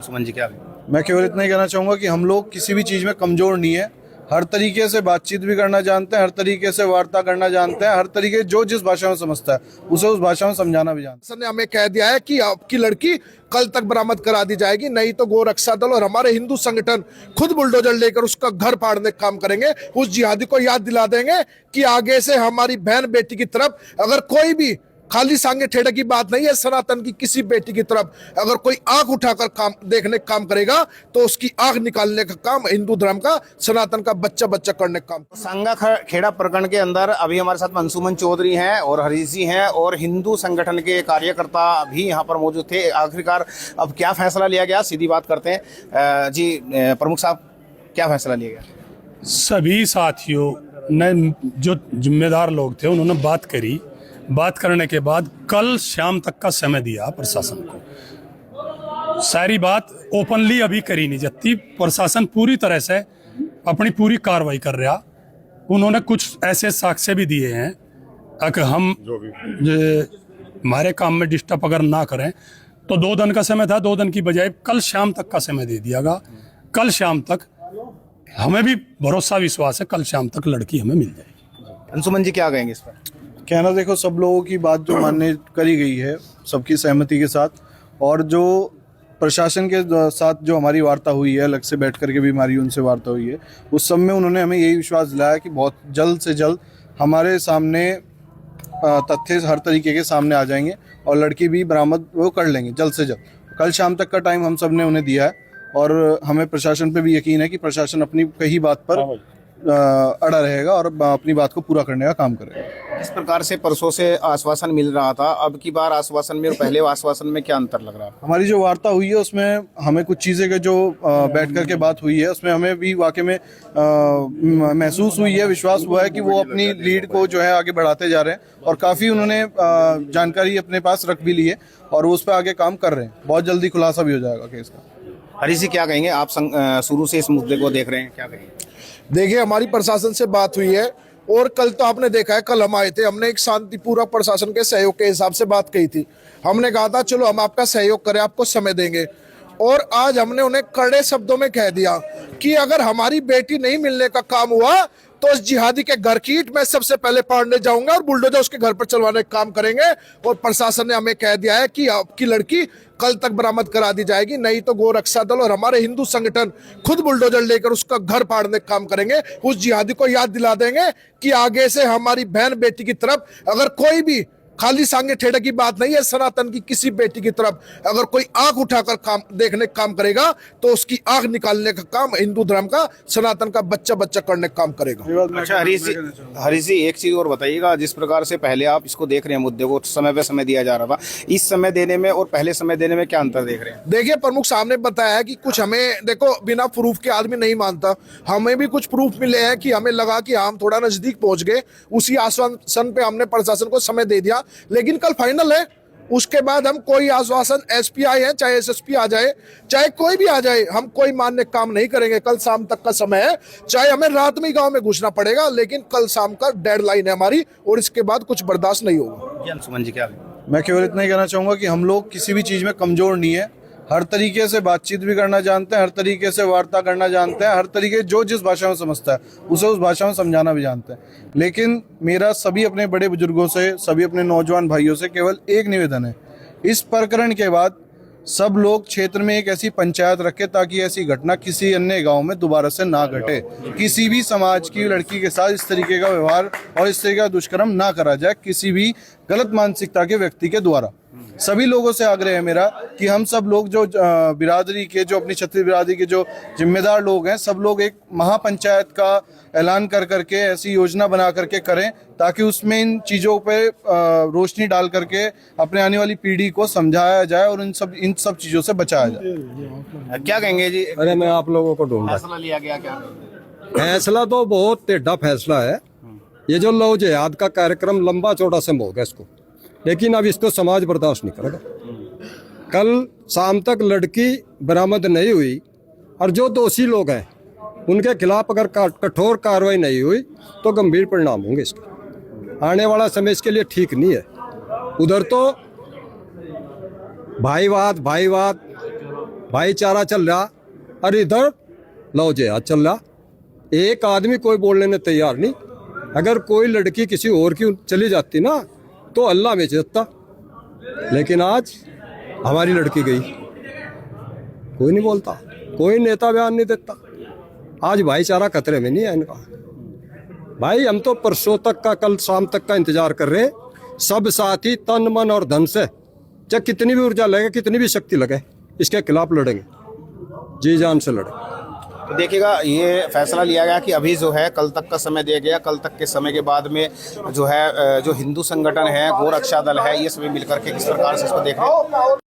सुमन जी क्या? मैं केवल इतना ही कहना चाहूँगा कि हम लोग किसी भी चीज़ में कमज़ोर नहीं है। हर तरीके से बातचीत भी करना जानते हैं, हर तरीके से वार्ता करना जानते हैं, हर तरीके जो जिस भाषा में समझता है उसे उस भाषा में समझाना भी जानते हैं। सर ने हमें कह दिया है कि आपकी लड़की कल तक बरामद करा दी जाएगी, नहीं तो गोरक्षा दल और हमारे हिंदू संगठन खुद बुलडोजर लेकर उसका घर फाड़ने का काम करेंगे। उस जिहादी को याद दिला देंगे कि आगे से हमारी बहन बेटी की तरफ अगर कोई भी खाली सांगे ठेड़े की बात नहीं है, सनातन की किसी बेटी की तरफ अगर कोई आंख उठाकर काम देखने का काम करेगा तो उसकी आंख निकालने का काम हिंदू धर्म का, सनातन का बच्चा बच्चा करने का काम। सांगा खेड़ा प्रकरण के अंदर अभी हमारे साथ अंशुमन चौधरी हैं और हरीश जी हैं और हिंदू संगठन के कार्यकर्ता भी यहाँ पर मौजूद थे। आखिरकार अब क्या फैसला लिया गया, सीधी बात करते हैं। जी प्रमुख साहब, क्या फैसला लिया गया? सभी साथियों ने, जो जिम्मेदार लोग थे, उन्होंने बात करी। बात करने के बाद कल शाम तक का समय दिया प्रशासन को। सारी बात ओपनली अभी करी नहीं जाती। प्रशासन पूरी तरह से अपनी पूरी कार्रवाई कर रहा। उन्होंने कुछ ऐसे साक्ष्य भी दिए हैं कि हम हमारे काम में डिस्टर्ब अगर ना करें तो 2 दिन का समय था, 2 दिन की बजाय कल शाम तक का समय दे दिया गया। कल शाम तक हमें भी भरोसा विश्वास है, कल शाम तक लड़की हमें मिल जाएगी। अंशुमन जी क्या कहेंगे इस पर? कहना, देखो, सब लोगों की बात जो मान्य करी गई है सबकी सहमति के साथ, और जो प्रशासन के साथ जो हमारी वार्ता हुई है, अलग से बैठ करके भी हमारी उनसे वार्ता हुई है, उस सब में उन्होंने हमें यही विश्वास दिलाया कि बहुत जल्द से जल्द हमारे सामने तथ्य हर तरीके के सामने आ जाएंगे और लड़की भी बरामद वो कर लेंगे जल्द से जल्द। कल शाम तक का टाइम हम सब ने उन्हें दिया है और हमें प्रशासन पे भी यकीन है कि प्रशासन अपनी कही बात पर अड़ा रहेगा और अपनी बात को पूरा करने का काम करेगा। इस प्रकार से परसों से आश्वासन मिल रहा था, अब की बार आश्वासन में और पहले आश्वासन में क्या अंतर लग रहा है? हमारी जो वार्ता हुई है उसमें हमें कुछ चीज़ें के जो बैठ कर के बात हुई है उसमें हमें भी वाकई में महसूस हुई है, विश्वास हुआ है कि वो अपनी लीड को जो है आगे बढ़ाते जा रहे हैं और काफ़ी उन्होंने जानकारी अपने पास रख भी ली है और वो उस पर आगे काम कर रहे हैं। बहुत जल्दी खुलासा भी हो जाएगा केस का। हरीश जी क्या कहेंगे? आप शुरू से इस मुद्दे को देख रहे हैं, क्या कहेंगे? देखिए, हमारी प्रशासन से बात हुई है और कल तो आपने देखा है, कल हम आए थे, हमने एक शांतिपूर्वक प्रशासन के सहयोग के हिसाब से बात कही थी। हमने कहा था चलो हम आपका सहयोग करें, आपको समय देंगे, और आज हमने उन्हें कड़े शब्दों में कह दिया कि अगर हमारी बेटी नहीं मिलने का काम हुआ तो उस जिहादी के घर की ईंट मैं सबसे पहले पाड़ने जाऊंगा और बुलडोजर उसके घर पर चलवाने का काम करेंगे। और प्रशासन ने हमें कह दिया है कि आपकी लड़की कल तक बरामद करा दी जाएगी, नहीं तो गोरक्षा दल और हमारे हिंदू संगठन खुद बुलडोजर लेकर उसका घर फाड़ने का काम करेंगे। उस जिहादी को याद दिला देंगे कि आगे से हमारी बहन बेटी की तरफ अगर कोई भी खाली सांगे ठेड़े की बात नहीं है, सनातन की किसी बेटी की तरफ अगर कोई आंख उठाकर काम देखने का काम करेगा तो उसकी आंख निकालने का काम हिंदू धर्म का, सनातन का बच्चा बच्चा करने का काम करेगा। अच्छा हरीश जी एक चीज और बताइएगा, जिस प्रकार से पहले आप इसको देख रहे हैं, मुद्दे को समय पे समय दिया जा रहा था, इस समय देने में और पहले समय देने में क्या अंतर देख रहे हैं? देखिए, प्रमुख साहब ने बताया है कि कुछ हमें, देखो, बिना प्रूफ के आदमी नहीं मानता। हमें भी कुछ प्रूफ मिले हैं कि हमें लगा कि हम थोड़ा नजदीक पहुंच गए, उसी आश्वासन पे हमने प्रशासन को समय दे दिया। लेकिन कल फाइनल है, उसके बाद हम कोई आश्वासन, एसपी आए हैं, चाहे एसएसपी आ जाए, चाहे कोई भी आ जाए, हम कोई मान्य काम नहीं करेंगे। कल शाम तक का समय है, चाहे हमें रात में गांव में घुसना पड़ेगा, लेकिन कल शाम का डेडलाइन है हमारी और इसके बाद कुछ बर्दाश्त नहीं होगा। सुमन जी क्या? मैं केवल इतना ही कहना चाहूँगा कि हम लोग किसी भी चीज़ में कमज़ोर नहीं है। हर तरीके से बातचीत भी करना जानते हैं, हर तरीके से वार्ता करना जानते हैं, हर तरीके जो जिस भाषा में समझता है उसे उस भाषा में समझाना भी जानते हैं। लेकिन मेरा सभी अपने बड़े बुजुर्गों से, सभी अपने नौजवान भाइयों से केवल एक निवेदन है, इस प्रकरण के बाद सब लोग क्षेत्र में एक ऐसी पंचायत रखें ताकि ऐसी घटना किसी अन्य गांव में दोबारा से ना घटे। किसी भी समाज की लड़की के साथ इस तरीके का व्यवहार और इस तरीके का दुष्कर्म ना करा जाए किसी भी गलत मानसिकता के व्यक्ति के द्वारा। सभी लोगों से आग्रह है मेरा कि हम सब लोग जो बिरादरी के, जो अपनी क्षत्रिय बिरादरी के जो जिम्मेदार लोग हैं, सब लोग एक महापंचायत का ऐलान कर करके ऐसी योजना बना करके करें ताकि उसमें इन चीज़ों पे रोशनी डाल करके अपने आने वाली पीढ़ी को समझाया जाए और इन सब चीज़ों से बचाया जाए। क्या कहेंगे जी? अरे मैं आप लोगों को ढूंढा, फैसला लिया गया क्या? फैसला तो बहुत टेढ़ा फैसला है। ये जो लव जिहाद का कार्यक्रम लंबा चौड़ा संभव होगा इसको, लेकिन अब इसको समाज बर्दाश्त नहीं करेगा। कल शाम तक लड़की बरामद नहीं हुई और जो दोषी लोग हैं उनके खिलाफ अगर कठोर कार्रवाई नहीं हुई तो गंभीर परिणाम होंगे इसके। आने वाला समय इसके लिए ठीक नहीं है। उधर तो भाईवाद भाईचारा चल रहा, और इधर लव जिहाद चल रहा। एक आदमी कोई बोलने में तैयार नहीं। अगर कोई लड़की किसी और की चली जाती ना तो अल्लाह में जीतता, लेकिन आज हमारी लड़की गई, कोई नहीं बोलता, कोई नेता बयान नहीं देता। आज भाईचारा खतरे में नहीं है इनका। भाई हम तो परसों तक का, कल शाम तक का इंतजार कर रहे, सब साथी तन मन और धन से, चाहे कितनी भी ऊर्जा लगे, कितनी भी शक्ति लगे, इसके खिलाफ लड़ेंगे, जी जान से लड़ेंगे। तो देखिएगा, ये फैसला लिया गया कि अभी जो है कल तक का समय दिया गया। कल तक के समय के बाद में जो है जो हिंदू संगठन है, गो रक्षा दल है, ये सभी मिलकर के किस प्रकार से इसको देख रहे हैं।